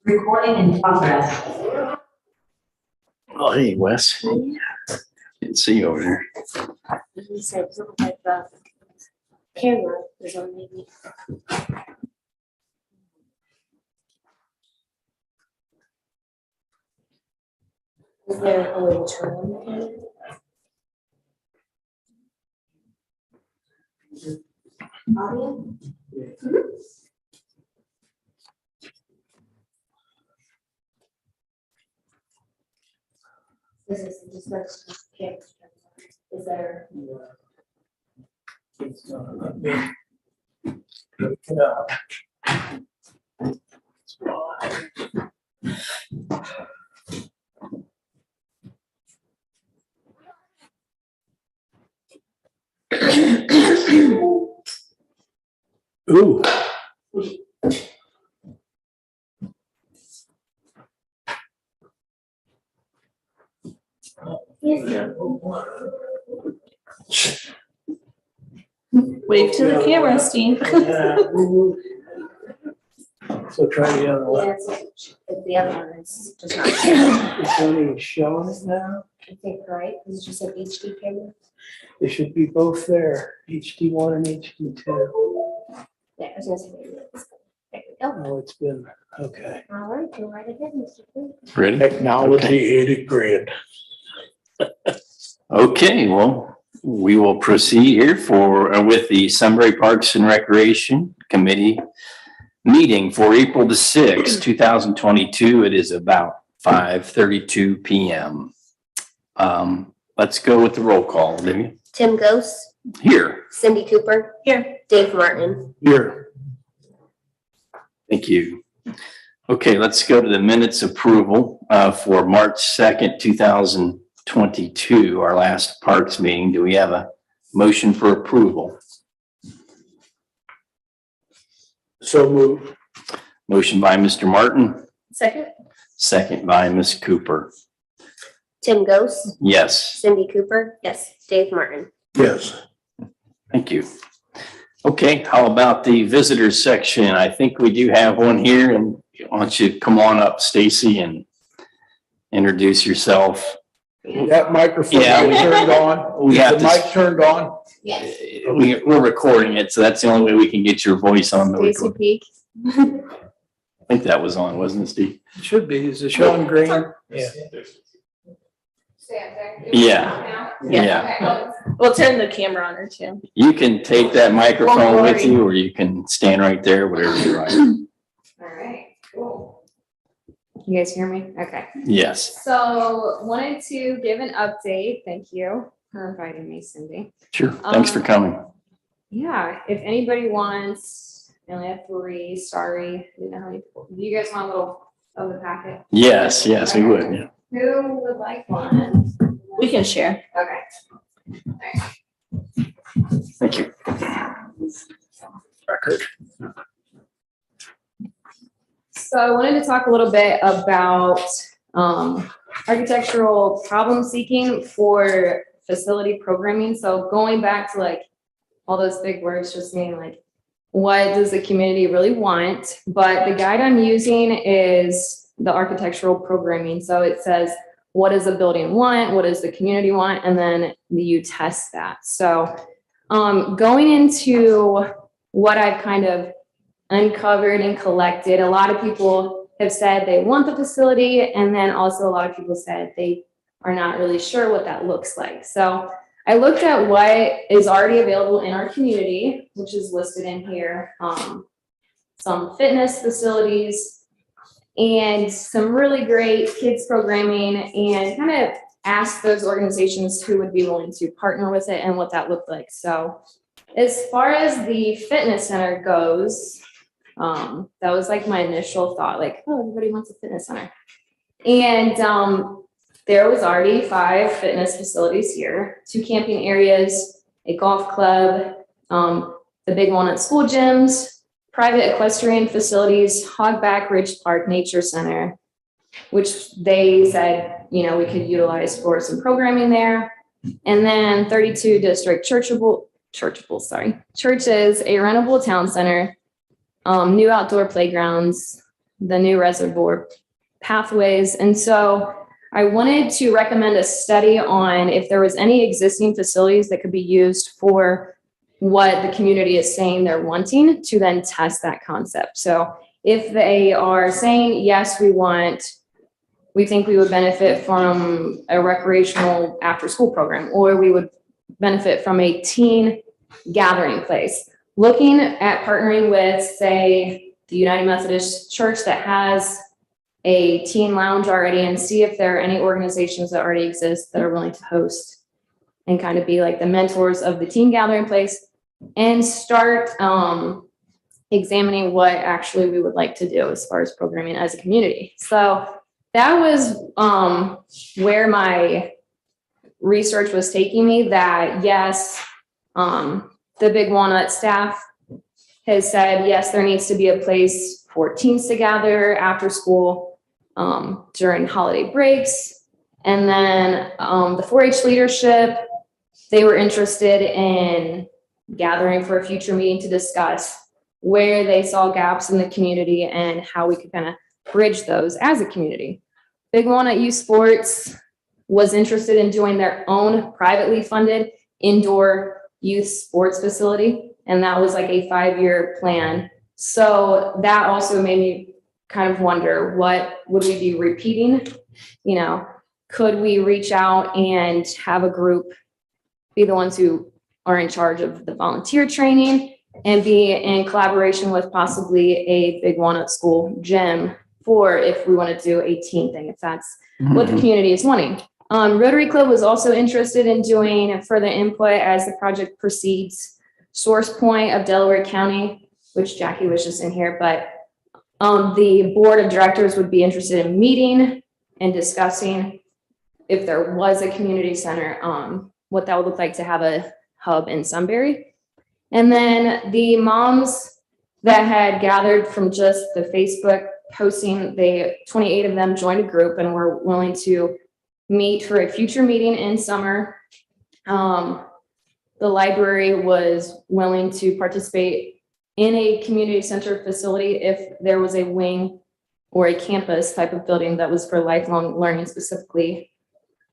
Recording in progress. Oh, hey, Wes. Didn't see you over there. He said something like the camera is on maybe. Is there a way to turn on the camera? Audio? This is just like camera. Is there? It's not let me look it up. Ooh. Wave to the camera, Steve. Yeah. So try the other one. Yeah, it's the other one is just not. It's only showing it now. I think, right? Because you said HD camera. They should be both there, HD1 and HD2. Yeah, I was gonna say. There we go. Oh, it's been, okay. All right, go right ahead, Mr. Quinn. Ready? Technology aided grid. Okay, well, we will proceed here with the Sunbury Parks and Recreation Committee meeting for April the 6th, 2022. It is about 5:32 p.m. Let's go with the roll call, Olivia. Tim Gose, Here. Cindy Cooper. Here. Dave Martin. Here. Thank you. Okay, let's go to the minutes approval for March 2nd, 2022, our last Parks meeting. Do we have a motion for approval? So moved. Motion by Mr. Martin, Second? second by Ms. Cooper. Tim Gose, Yes, Cindy Cooper. Yes. Dave Martin. Yes. thank you. Okay, how about the visitors section? I think we do have one here, and why don't you come on up, Stacy, and introduce yourself. That microphone Yeah, we- turned on. we Is have the to- mic turned on? Yes. We're recording it, so that's the only way we can get your voice on the Stacy record. Peak. I think that was on, wasn't it, Steve? It should be. Is it showing green? Yeah. Yeah, yeah. We'll turn the camera on her too. You can take that microphone with you, or you can stand right there, whatever you like. All right, cool. You guys hear me? Okay. Yes, So wanted to give an update. Thank you for inviting me, Cindy. sure. Thanks for coming. Yeah, if anybody wants, I only have 3, sorry. I didn't know how many people. Do you guys want a little of the packet? Yes, yes, we would. Yeah. Who would like one? We can share. Okay. Thank you. Record. So I wanted to talk a little bit about architectural problem seeking for facility programming. So going back to like all those big words, just meaning like, what does the community really want? But the guide I'm using is the architectural programming. So it says, what does the building want? What does the community want? And then you test that. So going into what I've kind of uncovered and collected, a lot of people have said they want the facility. And then also a lot of people said they are not really sure what that looks like. So I looked at what is already available in our community, which is listed in here. Some fitness facilities and some really great kids programming, and kind of asked those organizations who would be willing to partner with it and what that looked like. So as far as the fitness center goes, that was like my initial thought, like, oh, everybody wants a fitness center. And there was already 5 fitness facilities here, 2 camping areas, a golf club, the big one at school gyms, private equestrian facilities, Hogback Ridge Park Nature Center, which they said, you know, we could utilize for some programming there. And then 32 district churches, a rentable town center, new outdoor playgrounds, the new reservoir pathways. And so I wanted to recommend a study on if there was any existing facilities that could be used for what the community is saying they're wanting, to then test that concept. So if they are saying, yes, we think we would benefit from a recreational after-school program, or we would benefit from a teen gathering place. Looking at partnering with, say, the United Methodist Church that has a teen lounge already, and see if there are any organizations that already exist that are willing to host and kind of be like the mentors of the teen gathering place, and start examining what actually we would like to do as far as programming as a community. So that was where my research was taking me, that yes, the Big Walnut staff has said, yes, there needs to be a place for teens to gather after school, during holiday breaks. And then the 4-H leadership, they were interested in gathering for a future meeting to discuss where they saw gaps in the community and how we could kind of bridge those as a community. Big Walnut Youth Sports was interested in doing their own privately funded indoor youth sports facility, and that was like a 5-year plan. So that also made me kind of wonder, what would we be repeating? You know, could we reach out and have a group be the ones who are in charge of the volunteer training and be in collaboration with possibly a Big Walnut School gym for if we want to do a teen thing, if that's what the community is wanting. Rotary Club was also interested in doing further input as the project proceeds. Source Point of Delaware County, which Jackie was just in here, but the board of directors would be interested in meeting and discussing if there was a community center, what that would look like to have a hub in Sunbury. And then the moms that had gathered from just the Facebook posting, 28 of them joined a group and were willing to meet for a future meeting in summer. The library was willing to participate in a community center facility if there was a wing or a campus type of building that was for lifelong learning specifically.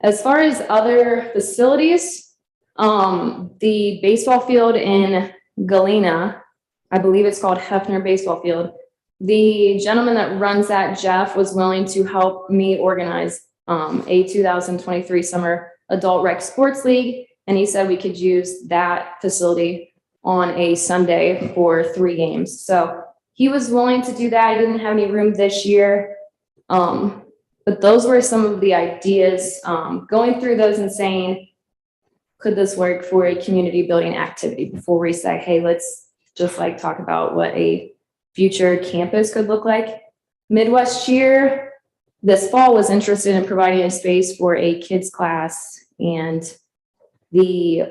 As far as other facilities, the baseball field in Galena, I believe it's called Hefner Baseball Field. The gentleman that runs that, Jeff, was willing to help me organize a 2023 Summer Adult Rec Sports League. And he said we could use that facility on a Sunday for 3 games. So he was willing to do that. I didn't have any room this year. But those were some of the ideas, going through those and saying, could this work for a community building activity before we say, hey, let's just like talk about what a future campus could look like. Midwest Cheer this fall was interested in providing a space for a kids class, and the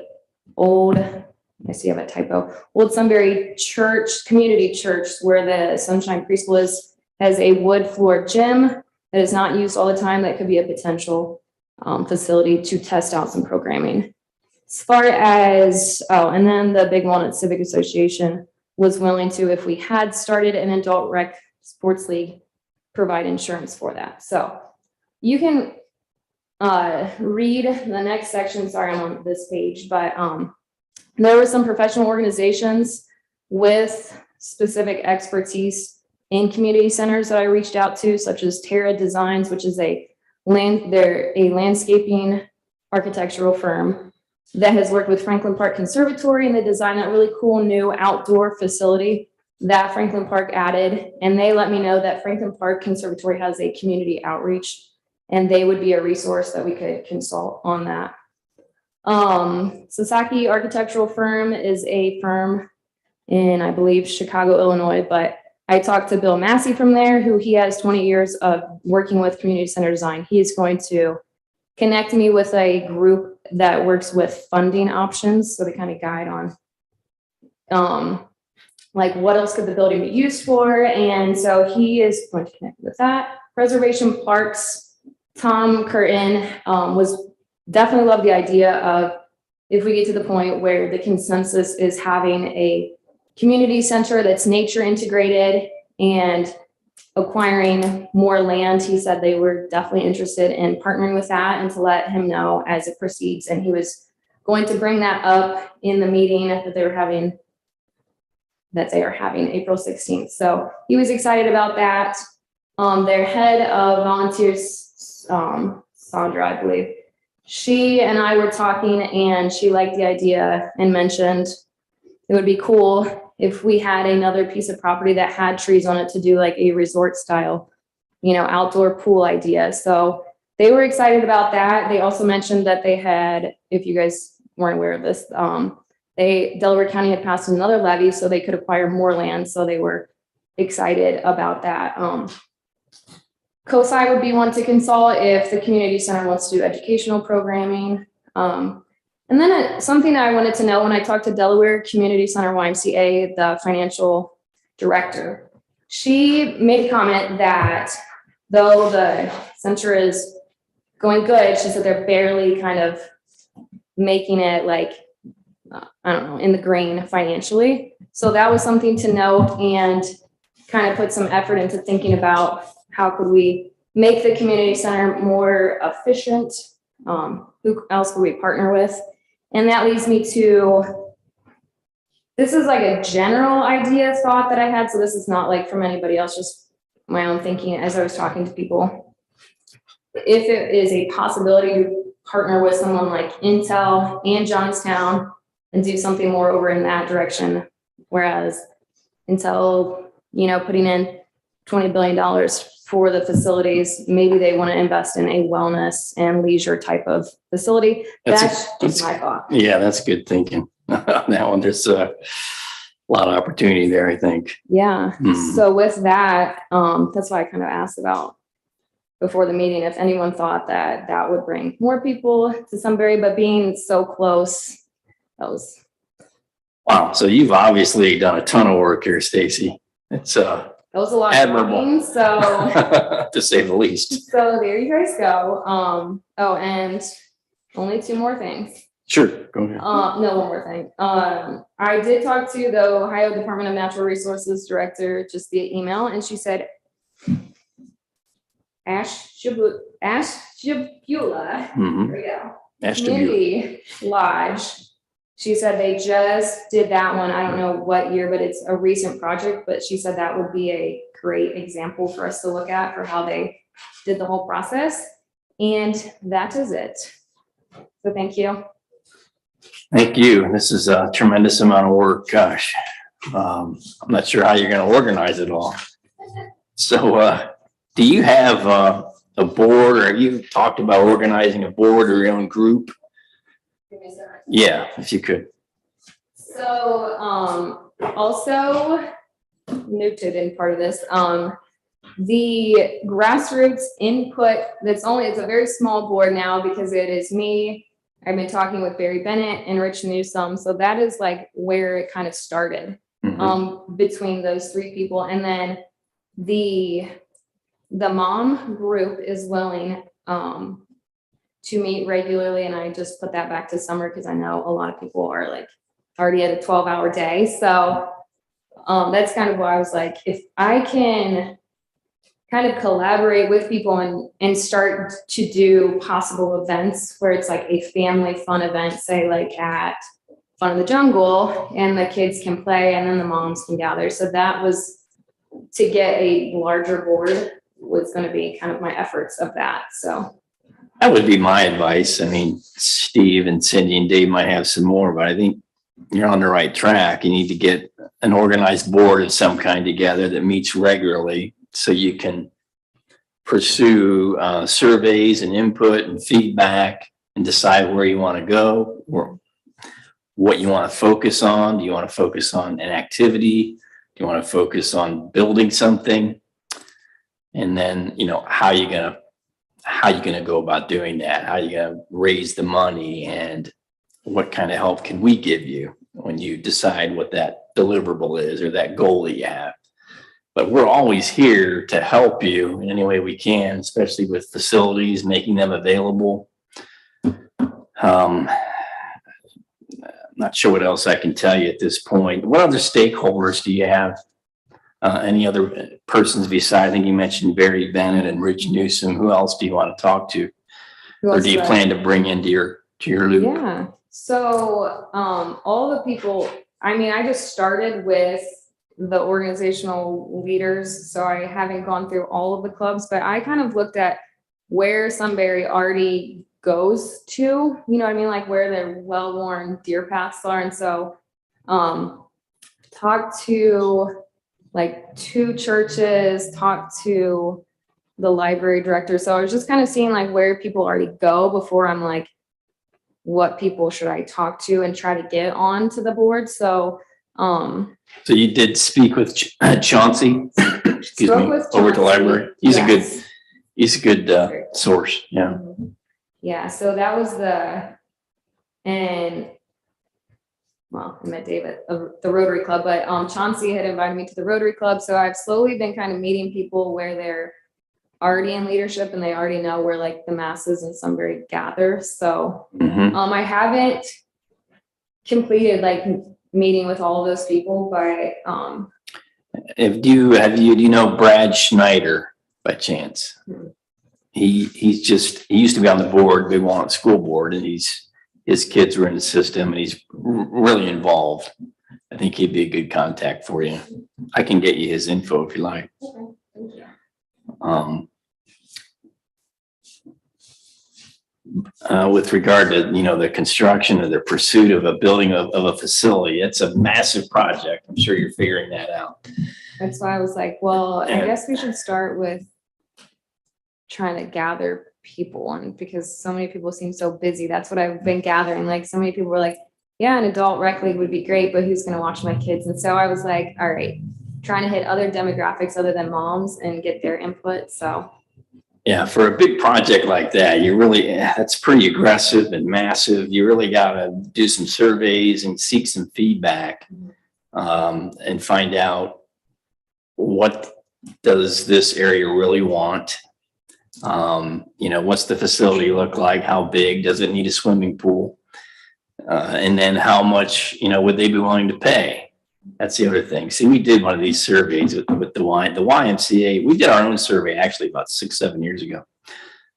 old, I see I have a typo, Old Sunbury Church, community church, where the Sunshine Preschool is, has a wood floor gym that is not used all the time. That could be a potential facility to test out some programming. As far as, and then the Big Walnut Civic Association was willing to, if we had started an adult rec sports league, provide insurance for that. So you can read the next section. Sorry, I'm on this page, but there were some professional organizations with specific expertise in community centers that I reached out to, such as Terra Designs, which is they're a landscaping architectural firm that has worked with Franklin Park Conservatory, and they designed that really cool new outdoor facility that Franklin Park added. And they let me know that Franklin Park Conservatory has a community outreach, and they would be a resource that we could consult on that. Sasaki Architectural Firm is a firm in, I believe, Chicago, Illinois, but I talked to Bill Massey from there, who he has 20 years of working with community center design. He is going to connect me with a group that works with funding options. So they kind of guide on like what else could the building be used for. And so he is going to connect with that. Preservation Parks, Tom Curtin was definitely loved the idea of, if we get to the point where the consensus is having a community center that's nature integrated and acquiring more land. He said they were definitely interested in partnering with that and to let him know as it proceeds. And he was going to bring that up in the meeting that they are having April 16th. So he was excited about that. Their head of volunteers, Sandra, I believe, she and I were talking and she liked the idea and mentioned it would be cool if we had another piece of property that had trees on it to do like a resort style, outdoor pool idea. So they were excited about that. They also mentioned that they had, if you guys weren't aware of this, Delaware County had passed another levy so they could acquire more land. So they were excited about that. COSI would be one to consult if the community center wants to do educational programming. And then something that I wanted to know when I talked to Delaware Community Center YMCA, the financial director, she made a comment that though the center is going good, she said they're barely kind of making it like, I don't know, in the green financially. So that was something to note and kind of put some effort into thinking about how could we make the community center more efficient? Who else could we partner with? And that leads me to, this is like a general idea thought that I had. So this is not like from anybody else, just my own thinking as I was talking to people. If it is a possibility to partner with someone like Intel and Johnstown and do something more over in that direction, whereas Intel, putting in $20 billion for the facilities, maybe they want to invest in a wellness and leisure type of facility. That's just my thought. Yeah, that's good thinking. That one, there's a lot of opportunity there, I think. Yeah. So with that, that's why I kind of asked about before the meeting, if anyone thought that that would bring more people to Sunbury, but being so close, that was. Wow. So you've obviously done a ton of work here, Stacy. It's That was a lot admirable. of talking, so to say the least. So there you guys go. Oh, and only two more things. Sure, go ahead. No, one more thing. I did talk to the Ohio Department of Natural Resources director just via email, and she said Ashtabula, Mhm. there we go. Ashtabula. Community Lodge. She said they just did that one. I don't know what year, but it's a recent project, but she said that would be a great example for us to look at for how they did the whole process. And that is it. So thank you. Thank you. This is a tremendous amount of work. Gosh, I'm not sure how you're going to organize it all. So, do you have a board, or you talked about organizing a board or your own group? Yeah, if you could. So, also noted in part of this, the grassroots input, it's a very small board now because it is me. I've been talking with Barry Bennett and Rich Newsome. So that is like where it kind of started, between those three people. And then the mom group is willing, to meet regularly. And I just put that back to summer because I know a lot of people are like already at a 12-hour day. So that's kind of why I was like, if I can kind of collaborate with people and start to do possible events where it's like a family fun event, say like at Fun of the Jungle, and the kids can play and then the moms can gather. So that was to get a larger board was going to be kind of my efforts of that. So that would be my advice. I mean, Steve and Cindy and Dave might have some more, but I think you're on the right track. You need to get an organized board of some kind together that meets regularly so you can pursue surveys and input and feedback and decide where you want to go or what you want to focus on. Do you want to focus on an activity? Do you want to focus on building something? And then, how you going to go about doing that? How you going to raise the money, and what kind of help can we give you when you decide what that deliverable is or that goal that you have? But we're always here to help you in any way we can, especially with facilities, making them available. I'm not sure what else I can tell you at this point. What other stakeholders do you have? Any other persons besides, I think you mentioned Barry Bennett and Rich Newsom. Who else do you want to talk to? Or do you plan to bring into your loop? Yeah, so, all the people, I mean, I just started with the organizational leaders, so I haven't gone through all of the clubs, but I kind of looked at where Sunbury already goes to, you know what I mean? Like where the well-worn deer paths are. And so, talked to like 2 churches, talked to the library director. So I was just kind of seeing like where people already go before I'm like, what people should I talk to and try to get on to the board. So, So you did speak with Chauncey, excuse Spoke me, with over at the Chauncey, library. He's yes. a good source. Yeah. Yeah, so that was I met David of the Rotary Club, but Chauncey had invited me to the Rotary Club. So I've slowly been kind of meeting people where they're already in leadership and they already know where like the masses in Sunbury gather. So I haven't completed like meeting with all of those people, but do you know Brad Schneider by chance? He used to be on the board, Big Walnut School Board, and his kids were in the system and he's really involved. I think he'd be a good contact for you. I can get you his info if you like. okay, thank you. With regard to, the construction or the pursuit of a building of a facility, it's a massive project. I'm sure you're figuring that out. That's why I was like, well, I guess we should start with trying to gather people, and because so many people seem so busy, that's what I've been gathering. Like so many people were like, yeah, an adult rec league would be great, but who's going to watch my kids? And so I was like, all right, trying to hit other demographics other than moms and get their input. So yeah, for a big project like that, that's pretty aggressive and massive. You really got to do some surveys and seek some feedback, and find out what does this area really want. What's the facility look like? How big? Does it need a swimming pool? And then how much, would they be willing to pay? That's the other thing. See, we did one of these surveys with the YMCA. We did our own survey actually about 6-7 years ago,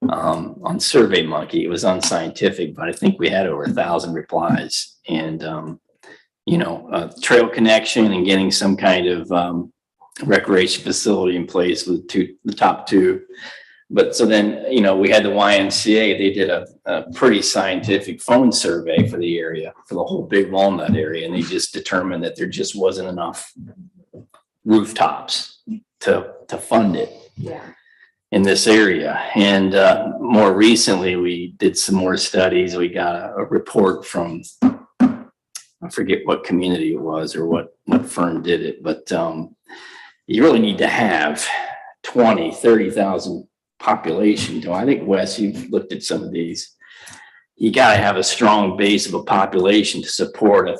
on Survey Monkey. It was unscientific, but I think we had over 1,000 replies, and, trail connection and getting some kind of, recreation facility in place with the top 2. But so then, we had the YMCA, they did a pretty scientific phone survey for the area, for the whole Big Walnut area. And they just determined that there just wasn't enough rooftops to fund it in this area. And more recently, we did some more studies. We got a report from, I forget what community it was or what firm did it, but you really need to have 30,000 population. I think, Wes, you've looked at some of these. You got to have a strong base of a population to support a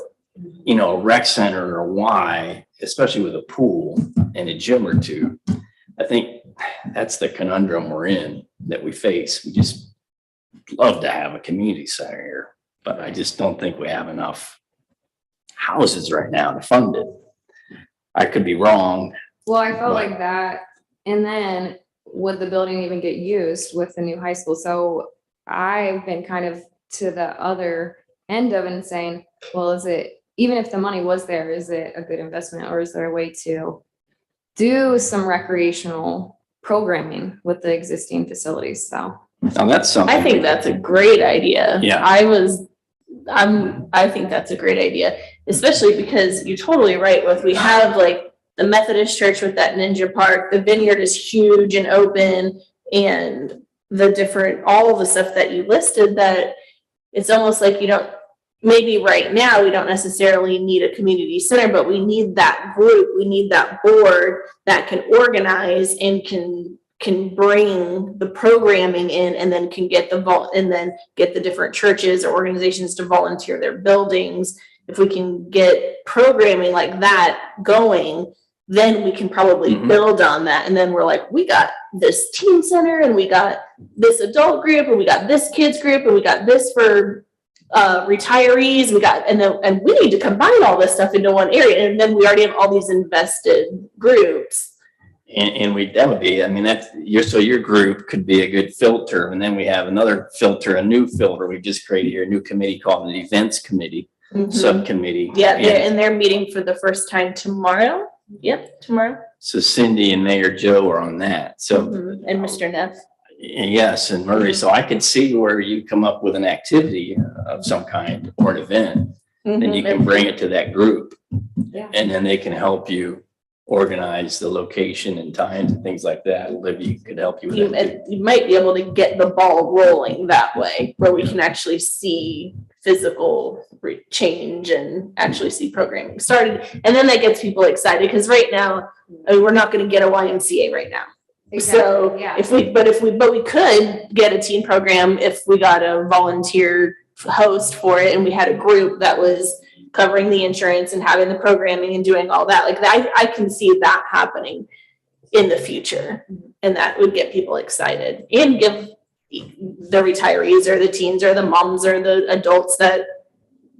rec center or Y, especially with a pool and a gym or 2. I think that's the conundrum we're in, that we face. We just love to have a community center here, but I just don't think we have enough houses right now to fund it. I could be wrong. well, I felt like that. And then would the building even get used with the new high school? So I've been kind of to the other end of it and saying, well, is it, even if the money was there, is it a good investment, or is there a way to do some recreational programming with the existing facilities? So Now that's something. I think that's a great idea. Yeah. I think that's a great idea, especially because you're totally right. With we have like the Methodist church with that ninja park, the vineyard is huge and open, and all of the stuff that you listed, that it's almost like maybe right now we don't necessarily need a community center, but we need that group, we need that board that can organize and can bring the programming in, and then can get the different churches or organizations to volunteer their buildings. If we can get programming like that going, then we can probably build on that. And then we're like, we got this teen center, and we got this adult group, and we got this kids group, and we got this for retirees, and we need to combine all this stuff into one area. And then we already have all these invested groups. And that would be, I mean, so your group could be a good filter. And then we have another filter, a new filter. We just created here a new committee called the Events Committee, Subcommittee. Yeah, they're meeting for the first time tomorrow. Yep, tomorrow. So Cindy and Mayor Joe are on that. So, And Mr. Neff. yes, and Murray. So I could see where you come up with an activity of some kind or an event, and you can bring it to that group. Yeah. And then they can help you organize the location and times and things like that. Olivia could help you with that. You might be able to get the ball rolling that way, where we can actually see physical change and actually see programming started. And then that gets people excited, because right now, we're not going to get a YMCA right now. So yeah. if we could get a teen program if we got a volunteer host for it, and we had a group that was covering the insurance and having the programming and doing all that. Like that, I can see that happening in the future, and that would get people excited and give the retirees or the teens or the moms or the adults that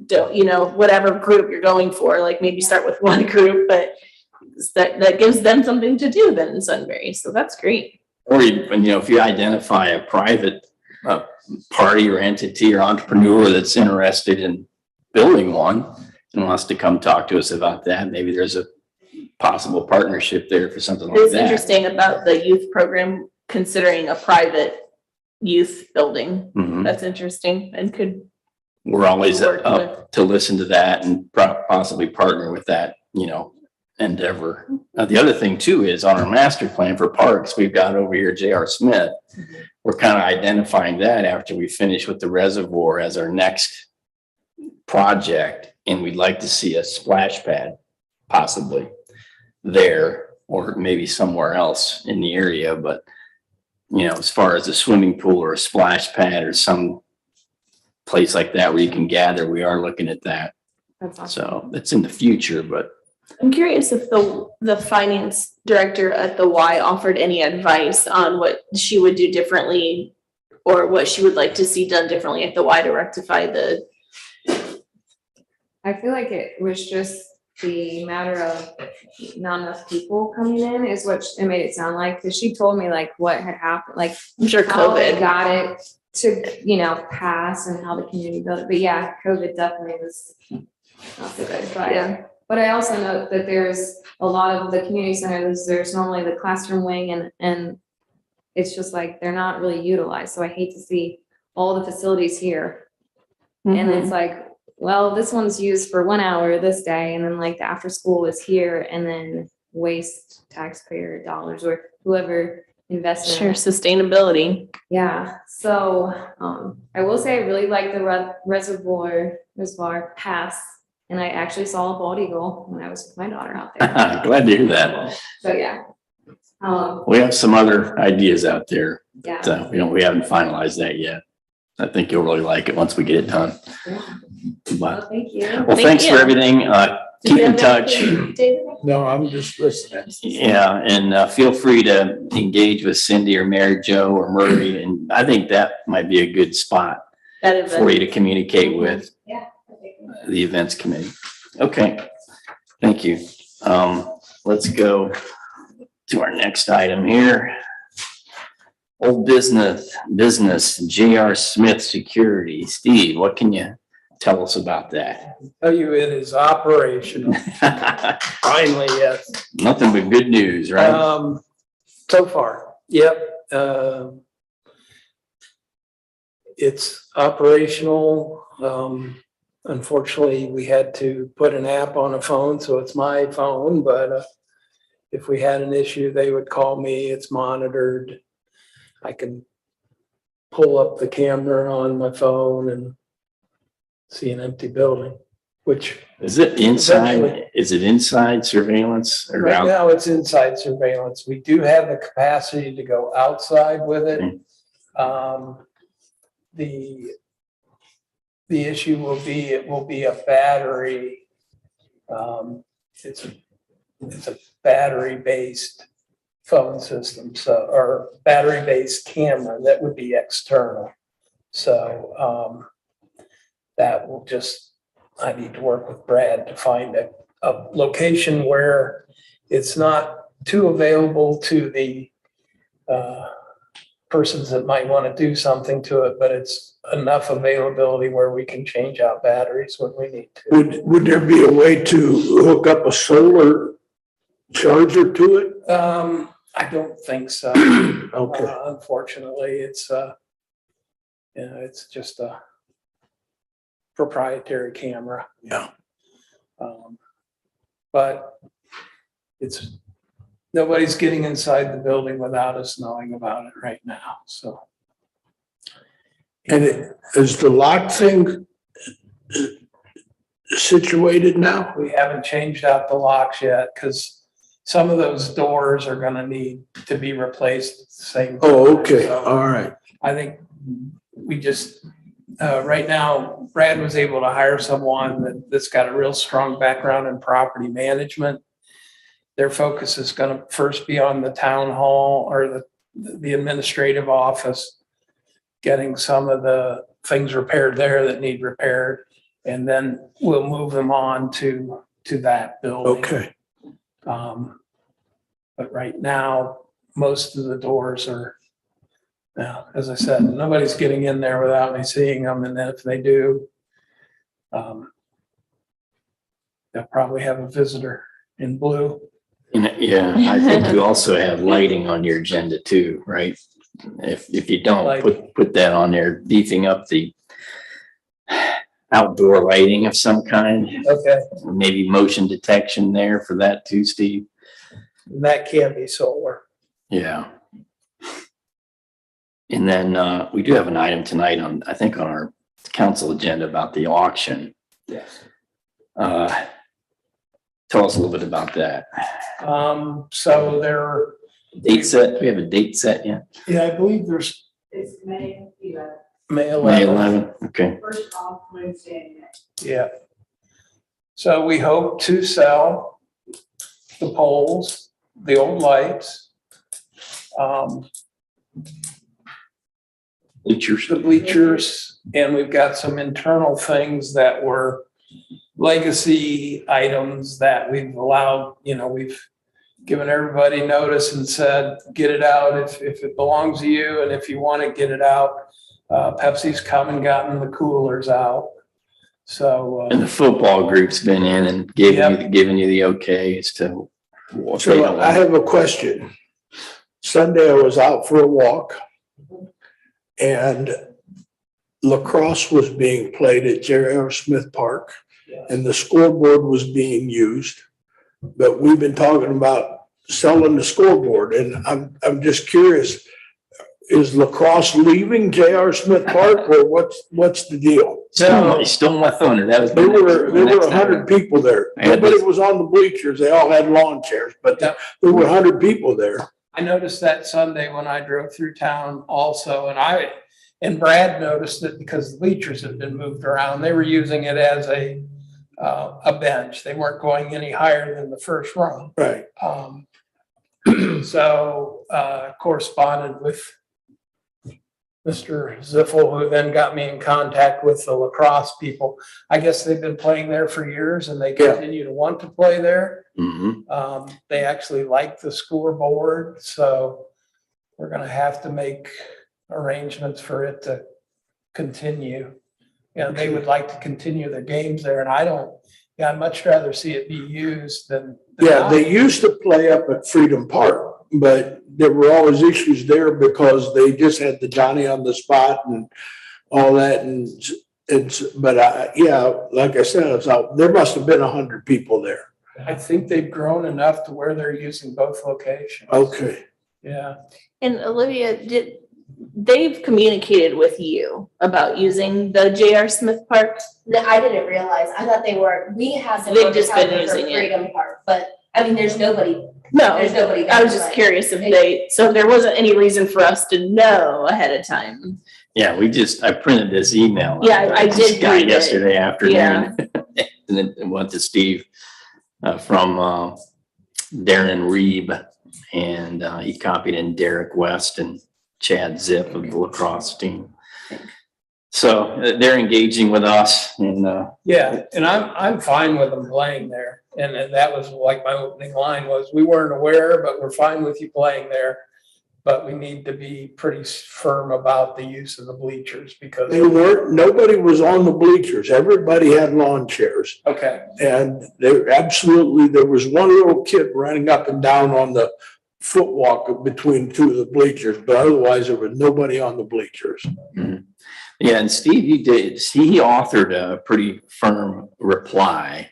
don't, whatever group you're going for, like maybe start with one group, but that gives them something to do then in Sunbury. So that's great. Or even, if you identify a private party or entity or entrepreneur that's interested in building one and wants to come talk to us about that, maybe there's a possible partnership there for something like that. It's interesting about the youth program considering a private youth building. That's interesting, and we're always work up to listen to that and possibly partner with that, endeavor. The other thing too is on our master plan for parks, we've got over here J.R. Smith. We're kind of identifying that after we finish with the reservoir as our next project, and we'd like to see a splash pad possibly there or maybe somewhere else in the area. But as far as a swimming pool or a splash pad or some place like that where you can gather, we are looking at that. That's awesome. So it's in the future, but I'm curious if the finance director at the Y offered any advice on what she would do differently or what she would like to see done differently at the Y to rectify the. I feel like it was just the matter of not enough people coming in is what it made it sound like. Because she told me like what had happened, like I'm sure how they COVID. got it to pass and how the community built it. But yeah, COVID definitely was not so good. But Yeah. But I also know that there's a lot of the community centers, there's normally the classroom wing and it's just like, they're not really utilized. So I hate to see all the facilities here. And it's like, well, this one's used for 1 hour this day. And then like the after school is here and then waste taxpayer dollars or whoever invested in it. Sustainability. Yeah. So I will say I really like the reservoir pass. And I actually saw a bald eagle when I was with my daughter out there. glad to hear that. So yeah. We have some other ideas out there. Yeah. So we haven't finalized that yet. I think you'll really like it once we get it done. Yeah. But, Well, thank you. well, thanks for everything. Keep in touch. No, I'm just listening. Yeah, and feel free to engage with Cindy or Mary Jo or Murray. And I think that might be a good spot for you to communicate with Yeah. the events committee. Okay, thank you. Let's go to our next item here. Old business, J.R. Smith Security. Steve, what can you tell us about that? Tell you it is operational. Finally, yes. Nothing but good news, right? So far, yep. It's operational. Unfortunately, we had to put an app on a phone, so it's my phone, but if we had an issue, they would call me. It's monitored. I can pull up the camera on my phone and see an empty building, which Is it inside? Eventually. Is it inside surveillance or right out? now it's inside surveillance. We do have the capacity to go outside with it. The issue will be, it will be a battery. It's a battery-based phone system, so, or battery-based camera that would be external. So that will just, I need to work with Brad to find a location where it's not too available to the persons that might want to do something to it, but it's enough availability where we can change out batteries when we need to. Would there be a way to hook up a solar charger to it? I don't think so. Okay. Unfortunately, it's it's just a proprietary camera. Yeah. But it's, nobody's getting inside the building without us knowing about it right now, so. And is the lock thing situated now? We haven't changed out the locks yet, because some of those doors are gonna need to be replaced at the same time. Oh, okay, So all right. I think we just, right now, Brad was able to hire someone that's got a real strong background in property management. Their focus is gonna first be on the town hall or the administrative office, getting some of the things repaired there that need repaired, and then we'll move them on to that building. Okay, But right now, most of the doors are, now, as I said, nobody's getting in there without me seeing them, and then if they do, they'll probably have a visitor in blue. And yeah, I think you also have lighting on your agenda too, right? If you don't, put that on there, beefing up the outdoor lighting of some kind, Okay. maybe motion detection there for that too, Steve. And that can be solar. Yeah. And then we do have an item tonight on, I think, on our council agenda about the auction. Yes. Tell us a little bit about that. So there, Date set, do we have a date set yet? yeah, I believe there's It's May 11th, May May 11th. 11th, okay. first off Wednesday in May. Yeah. So we hope to sell the poles, the old lights, Bleachers. the bleachers, and we've got some internal things that were legacy items that we've allowed, we've given everybody notice and said, get it out if it belongs to you, and if you want to get it out. Pepsi's come and gotten the coolers out. So, And the football group's been in and giving you the okay as to. what they so don't I want. have a question. Sunday I was out for a walk and lacrosse was being played at J.R. Smith Park and the scoreboard was being used. But we've been talking about selling the scoreboard, and I'm just curious, is lacrosse leaving J.R. Smith Park, or what's the deal? Somebody stole my thunder. That was. There were 100 people there. Nobody was on the bleachers. They all had lawn chairs, but there were 100 people there. I noticed that Sunday when I drove through town also, and Brad noticed it because the bleachers had been moved around. They were using it as a bench. They weren't going any higher than the first row. Right. So corresponded with Mr. Ziffel, who then got me in contact with the lacrosse people. I guess they've been playing there for years and they continue to want to play there. Mm-hmm. They actually like the scoreboard, so we're gonna have to make arrangements for it to continue. They would like to continue their games there, and I'd much rather see it be used than. Yeah, they used to play up at Freedom Park, but there were always issues there because they just had the Johnny on the spot and all that. And like I said, I was out, there must have been 100 people there. I think they've grown enough to where they're using both locations. Okay. Yeah. And Olivia, they've communicated with you about using the J.R. Smith Park? No, I didn't realize. I thought we had them They've on just the been calendar for using it. Freedom Park, but I mean, there's nobody. No, There's nobody there, I was just but- curious so there wasn't any reason for us to know ahead of time. Yeah, I printed this email. Yeah, I This did guy read it. yesterday afternoon. Yeah. And then it went to Steve from Darren Reeb, and he copied in Derek West and Chad Zip of the lacrosse team. So they're engaging with us and, Yeah, and I'm fine with them playing there. And that was like my opening line was, we weren't aware, but we're fine with you playing there. But we need to be pretty firm about the use of the bleachers because. Nobody was on the bleachers. Everybody had lawn chairs. Okay, And there was one little kid running up and down on the footwalk between two of the bleachers, but otherwise there was nobody on the bleachers. yeah, and Steve, he authored a pretty firm reply,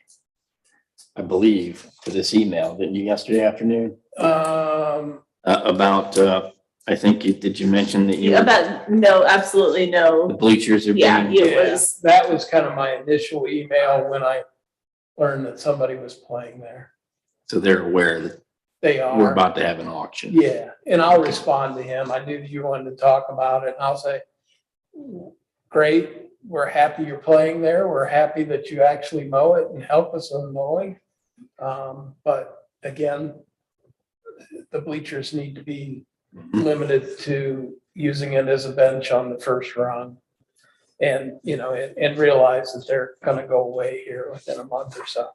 I believe, to this email, didn't you, yesterday afternoon? About, I think did you mention that you? About, no, absolutely The no. bleachers are Yeah, being, it was, that was kind of my initial email when I learned that somebody was playing there. so they're aware that They we're are. about to have an auction. Yeah, and I'll respond to him. I knew you wanted to talk about it and I'll say, great, we're happy you're playing there. We're happy that you actually mow it and help us on mowing. But again, the bleachers need to be limited to using it as a bench on the first run. And, you know, and realize that they're gonna go away here within a month or so.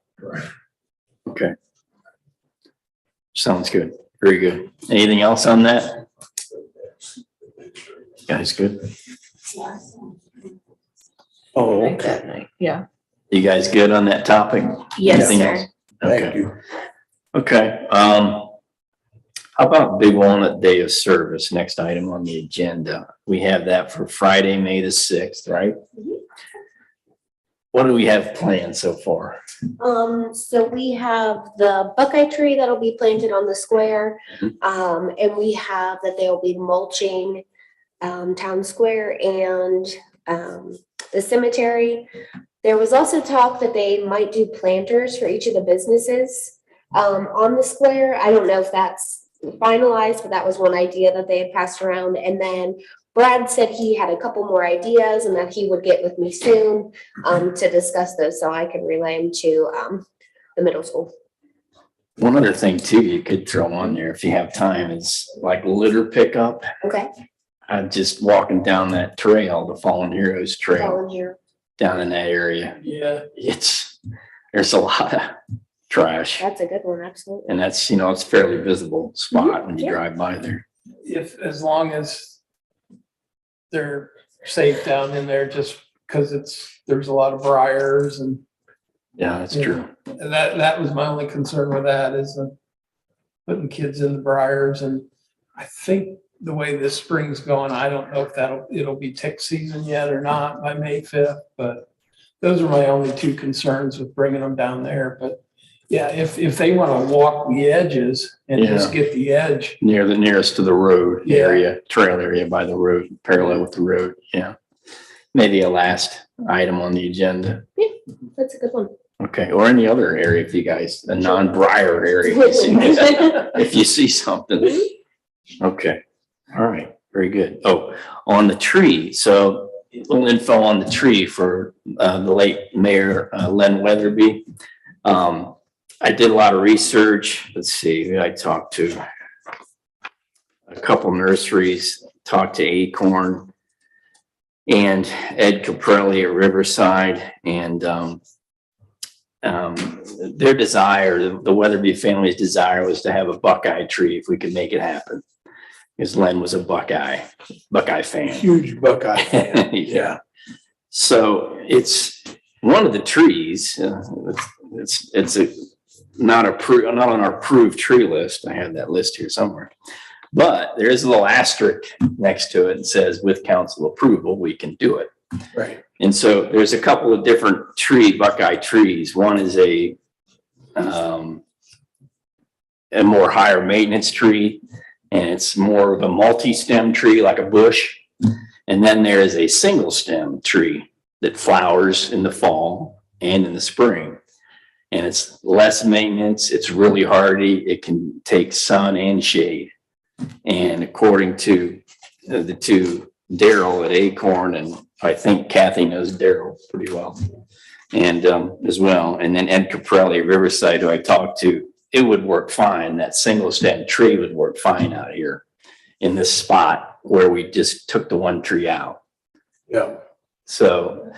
Okay. Sounds good. Very good. Anything else on that? Guys, good? Oh, okay. yeah. You guys good on that topic? Yes, Anything sir. else? Thank Okay. you. Okay. How about Big Walnut Day of Service? Next item on the agenda. We have that for Friday, May the 6th, right? What do we have planned so far? So we have the Buckeye tree that'll be planted on the square. And we have that they'll be mulching, town square and, the cemetery. There was also talk that they might do planters for each of the businesses, on the square. I don't know if that's finalized, but that was one idea that they had passed around. And then Brad said he had a couple more ideas and that he would get with me soon to discuss those so I could relay them to the middle school. One other thing too, you could throw on there if you have time is like litter pickup. Okay. I'm just walking down that trail, the Fallen Heroes Trail Volunteer. down in that area. Yeah, There's a lot of trash. That's a good one, absolutely. And that's, it's a fairly visible spot when you Yeah. drive by there. as long as they're safe down in there, just because there's a lot of briars and Yeah, that's true. that was my only concern with that is putting kids in the briars. And I think the way this spring's going, I don't know if it'll be tick season yet or not by May 5th, but those are my only two concerns with bringing them down there. But yeah, if they want to walk the edges and just get the edge. Nearest to the road Yeah. area, trail area by the road, parallel with the road. Yeah. Maybe a last item on the agenda. That's a good one. Okay. Or any other area if you guys, a non-briar area. If you see something. Okay. All right. Very good. Oh, on the tree. So a little info on the tree for the late Mayor Len Weatherby. I did a lot of research. Let's see, who I talked to. A couple nurseries, talked to Acorn and Ed Caprelli at Riverside. And their desire, the Weatherby family's desire was to have a Buckeye tree if we could make it happen. Because Len was a Buckeye fan. Huge Buckeye fan. Yeah. So it's one of the trees. It's not on our approved tree list. I have that list here somewhere. But there is a little asterisk next to it and says with council approval, we can do it. Right. And so there's a couple of different Buckeye trees. One is a more higher maintenance tree, and it's more of a multi-stem tree like a bush. And then there is a single stem tree that flowers in the fall and in the spring. And it's less maintenance. It's really hardy. It can take sun and shade. And according to the two, Daryl at Acorn, and I think Kathy knows Daryl pretty well, and as well. And then Ed Caprelli, Riverside, who I talked to, it would work fine. That single stem tree would work fine out here in this spot where we just took the one tree out. Yeah. So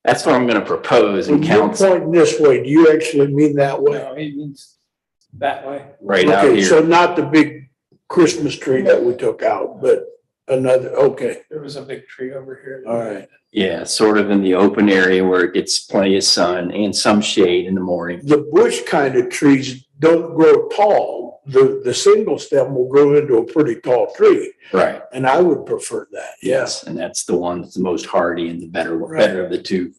that's what I'm gonna propose When and you're council pointing this way, do you actually mean that way? No, he means that way. right out Okay, so here. not the big Christmas tree that we took out, but another, okay, There was a big tree over here. all right. Yeah, sort of in the open area where it gets plenty of sun and some shade in the morning. The bush kind of trees don't grow tall. The single stem will grow into a pretty tall tree, Right. and I would prefer that, yes. And that's the one that's the most hardy and the better Right. of the two.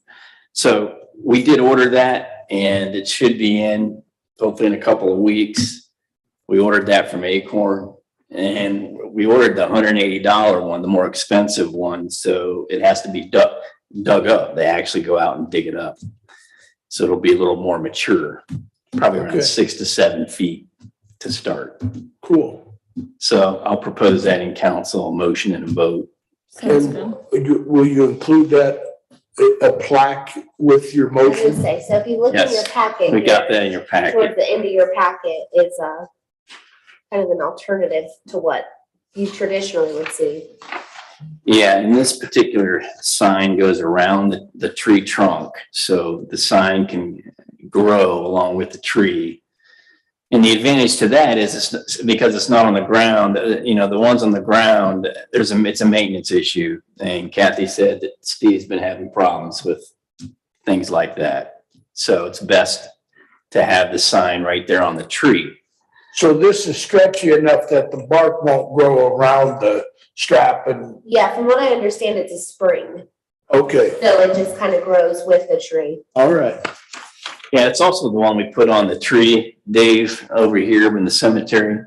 So we did order that and it should be in hopefully in a couple of weeks. We ordered that from Acorn and we ordered the $180 one, the more expensive one. So it has to be dug up. They actually go out and dig it up. So it'll be a little more mature, probably around Okay. 6 to 7 feet to start. Cool. So I'll propose that in council, a motion and a vote. Sounds And good. will you include that, a plaque with your I was gonna motion? say, so if you look in Yes, your packet. We got here, that in your packet. Towards the end of your packet, it's kind of an alternative to what you traditionally would see. Yeah, and this particular sign goes around the tree trunk, so the sign can grow along with the tree. And the advantage to that is it's because it's not on the ground, the ones on the ground, it's a maintenance issue. And Kathy said that Steve's been having problems with things like that. So it's best to have the sign right there on the tree. So this is stretchy enough that the bark won't grow around the strap and, Yeah, from what I understand, it's a spring, okay, so it just kind of grows with the tree. all right. Yeah, it's also the one we put on the tree, Dave, over here in the cemetery,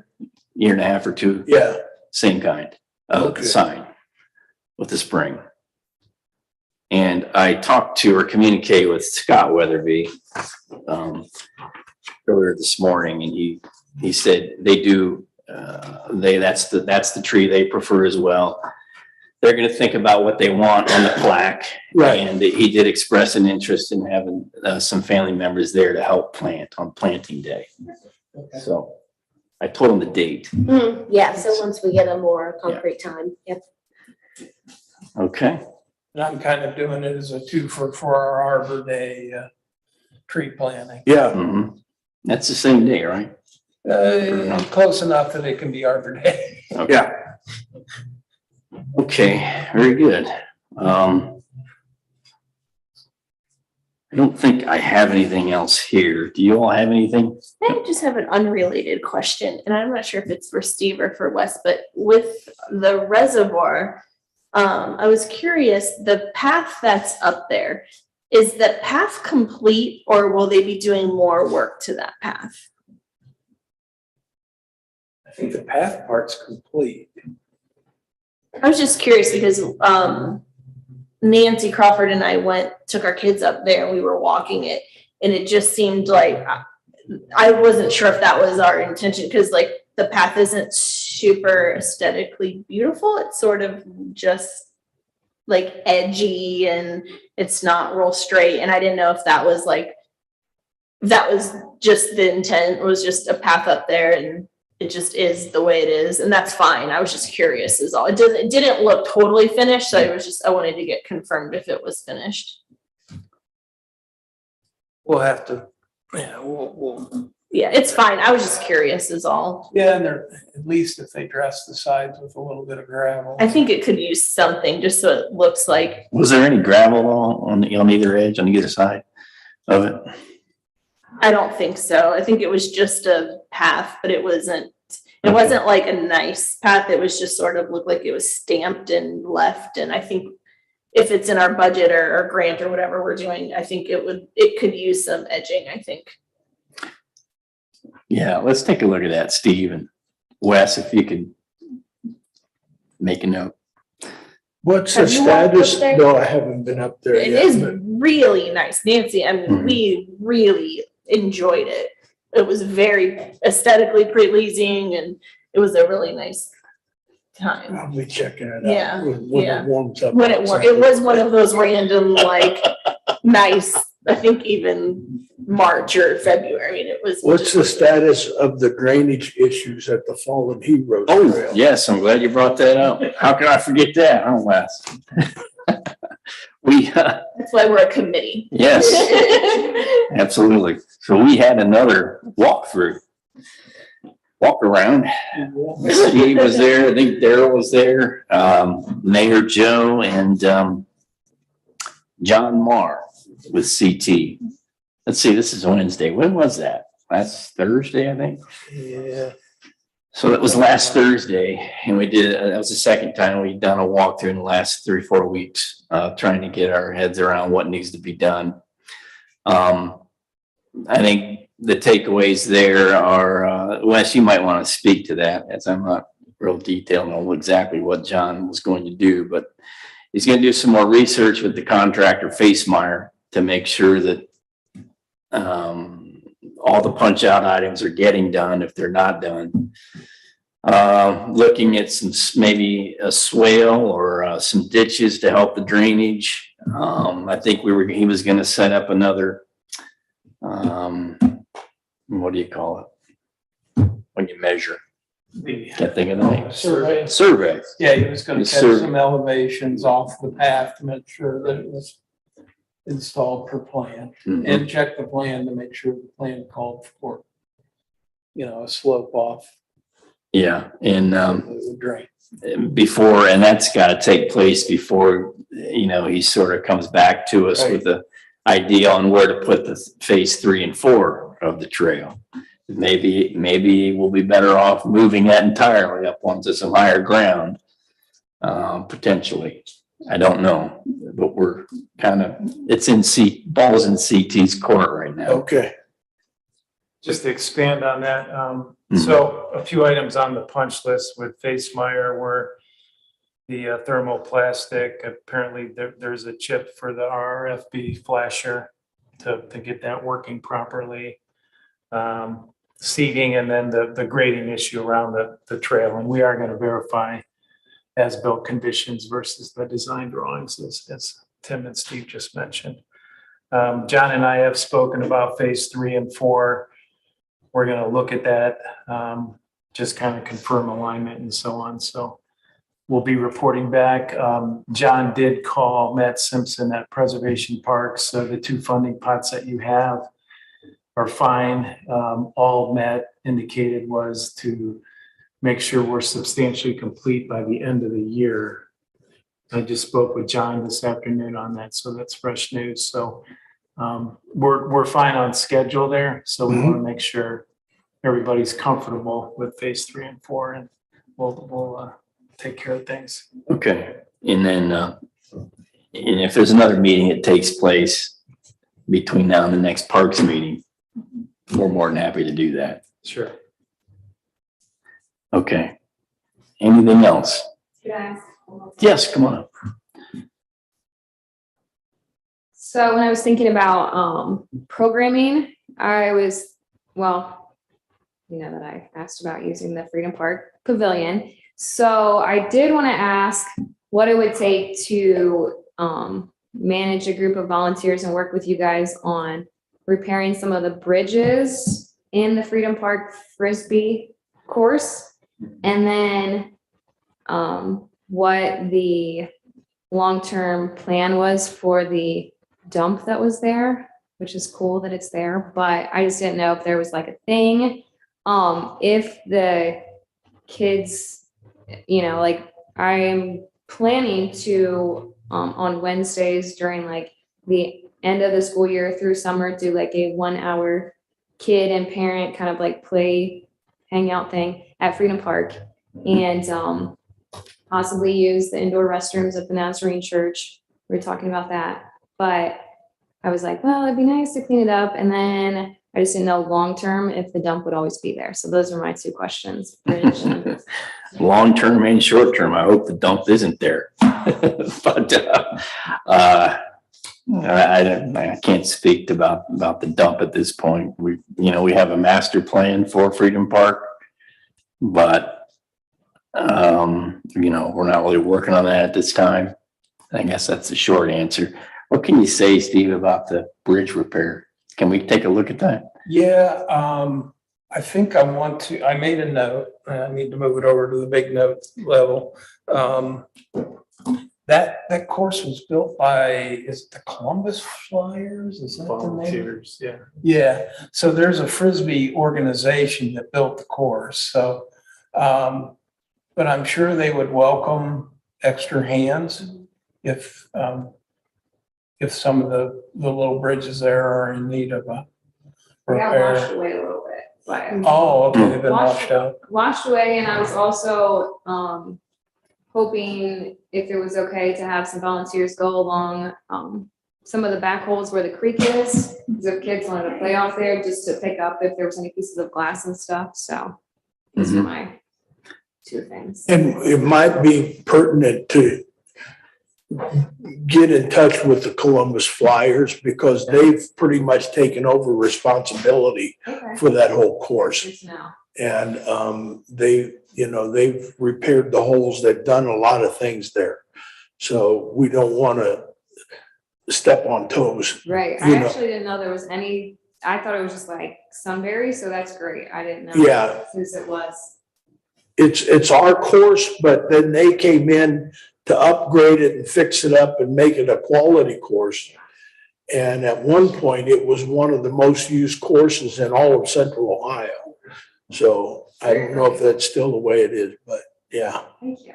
year and a half or two, Yeah, same kind of Okay. sign with the spring. And I talked to or communicated with Scott Weatherby earlier this morning, and he said they do, that's the tree they prefer as well. They're gonna think about what they want on the plaque. right. And he did express an interest in having some family members there to help plant on planting day. So I told him the date. Yeah, so once we get a more concrete time, yep. Okay. And I'm kind of doing it as a two for our Arbor Day, tree planting. Yeah, Mhm. That's the same day, right? Close enough that it can be Arbor Day. Okay. yeah. Okay, very good. I don't think I have anything else here. Do you all have anything? I just have an unrelated question, and I'm not sure if it's for Steve or for Wes, but with the reservoir, I was curious, the path that's up there, is that path complete or will they be doing more work to that path? I think the path part's complete. I was just curious because Nancy Crawford and I took our kids up there and we were walking it, and it just seemed like I wasn't sure if that was our intention, because like the path isn't super aesthetically beautiful. It's sort of just like edgy and it's not real straight. And I didn't know if that was just the intent, was just a path up there and it just is the way it is, and that's fine. I was just curious is all. It didn't look totally finished, so I wanted to get confirmed if it was finished. We'll have to, yeah, we'll, Yeah, it's fine. I was just curious is all. yeah, and they're, at least if they dress the sides with a little bit of gravel. I think it could use something just so it looks like, Was there any gravel on either edge, on either side of it? I don't think so. I think it was just a path, but it wasn't like a nice path. It was just sort of looked like it was stamped and left. And I think if it's in our budget or grant or whatever we're doing, I think it could use some edging, I think. Yeah, let's take a look at that, Steve and Wes, if you could make a note. What's the Have you walked up status? there? No, I haven't been up there It yet. is but- really nice. Nancy, I mean, we really enjoyed it. It was very aesthetically pleasing and it was a really nice time. I'll be checking it out. Yeah, When yeah. it warms up. When it outside. was one of those random, like, nice, I think even March or February. I mean, it was. What's the status of the drainage issues at the Fallen Heroes Oh, Trail? yes, I'm glad you brought that up. How could I forget that? Oh, Wes. That's why we're a committee. Yes, absolutely. So we had another walk around. Steve was there. I think Daryl was there. Mayor Joe and John Marr with CT. Let's see, this is Wednesday. When was that? Last Thursday, I think. Yeah. So that was last Thursday, and we did, that was the second time we'd done a walkthrough in the last 3-4 weeks, trying to get our heads around what needs to be done. I think the takeaways there are, Wes, you might want to speak to that, as I'm not real detailed on exactly what John was going to do, but he's going to do some more research with the contractor Facemeyer to make sure that all the punch out items are getting done if they're not done. Looking at maybe a swale or some ditches to help the drainage. I think he was going to set up another, what do you call it when you measure? Can't think of the name. Survey. Yeah, he was gonna The catch survey. some elevations off the path to make sure that it was installed per plan, Mhm. and check the plan to make sure the plan called for, a slope off Yeah, and the drain. before, and that's got to take place before, he sort of comes back to us with the idea on where to put the phase 3 and 4 of the trail. Maybe we'll be better off moving that entirely up onto some higher ground, potentially. I don't know, but we're kind of, balls in CT's court right now. Okay. Just to expand on that, so a few items on the punch list with Facemeyer were the thermoplastic. Apparently there's a chip for the RFB flasher to get that working properly. Seating, and then the grading issue around the trail. And we are going to verify as-built conditions versus the design drawings, as Tim and Steve just mentioned. John and I have spoken about phase 3 and 4. We're going to look at that, just kind of confirm alignment and so on. So we'll be reporting back. John did call Matt Simpson at Preservation Parks. So the 2 funding pots that you have are fine. All Matt indicated was to make sure we're substantially complete by the end of the year. I just spoke with John this afternoon on that, so that's fresh news. So we're fine on schedule there. So we want to make sure everybody's comfortable with phase 3 and 4, and we'll take care of things. Okay, and then and if there's another meeting that takes place between now and the next parks meeting, we're more than happy to do that. Sure. Okay. Anything else? Could I ask? Yes, come on up. So when I was thinking about programming, I asked about using the Freedom Park Pavilion. So I did want to ask what it would take to manage a group of volunteers and work with you guys on repairing some of the bridges in the Freedom Park Frisbee course, and then what the long-term plan was for the dump that was there, which is cool that it's there, but I just didn't know if there was like a thing. If the kids, I'm planning to on Wednesdays during like the end of the school year through summer, do like a 1-hour kid and parent kind of like play hangout thing at Freedom Park, and possibly use the indoor restrooms at the Nazarene Church. We were talking about that, but I was like, well, it'd be nice to clean it up. And then I just didn't know long-term if the dump would always be there. So those are my 2 questions. Long-term and short-term, I hope the dump isn't there. But I can't speak about the dump at this point. We have a master plan for Freedom Park, but we're not really working on that at this time. I guess that's the short answer. What can you say, Steve, about the bridge repair? Can we take a look at that? Yeah, I think I made a note. I need to move it over to the big note level. That course was built by, is it the Columbus Flyers? Is that the name? Volunteers, yeah. Yeah, so there's a Frisbee organization that built the course, so, but I'm sure they would welcome extra hands if some of the little bridges there are in need of a They got washed repair. away a little bit, but. Oh, okay, they've been washed out. Washed away, and I was also, hoping if it was okay to have some volunteers go along, some of the back holes where the creek is, because if kids wanted to play off there, just to pick up if there was any pieces of glass and stuff, so those are my two things. And it might be pertinent to get in touch with the Columbus Flyers because they've pretty much taken over responsibility Okay. for that whole course. Just now. And they've repaired the holes. They've done a lot of things there. So we don't want to step on toes. Right, You I know. actually didn't know there was any, I thought it was just like Sunbury, so that's great, I didn't know. Yeah. Since it was. It's our course, but then they came in to upgrade it and fix it up and make it a quality course. And at one point, it was one of the most used courses in all of Central Ohio. So I don't know if that's still the way it is, but yeah, Thank you.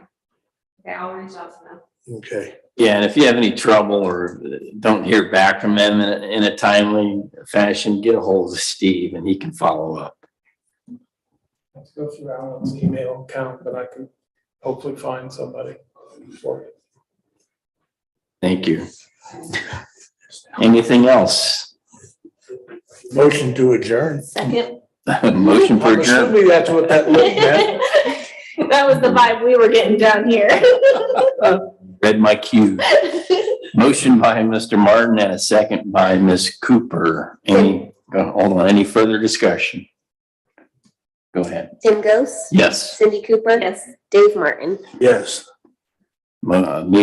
Okay, I'll reach out to them. okay. Yeah, and if you have any trouble or don't hear back from them in a timely fashion, get a hold of Steve and he can follow up. Let's go through Alan's email account, but I can hopefully find somebody for it. Thank you. Anything else? Motion to adjourn. Second. Motion for I'm adjournment. assuming that's what that looked at. That was the vibe we were getting down here. Read my cue. Motion by Mr. Martin and a second by Ms. Cooper. Hold on, any further discussion? Go ahead. Tim Ghost, Yes. Cindy Cooper. Yes. Dave Martin. Yes. Meeting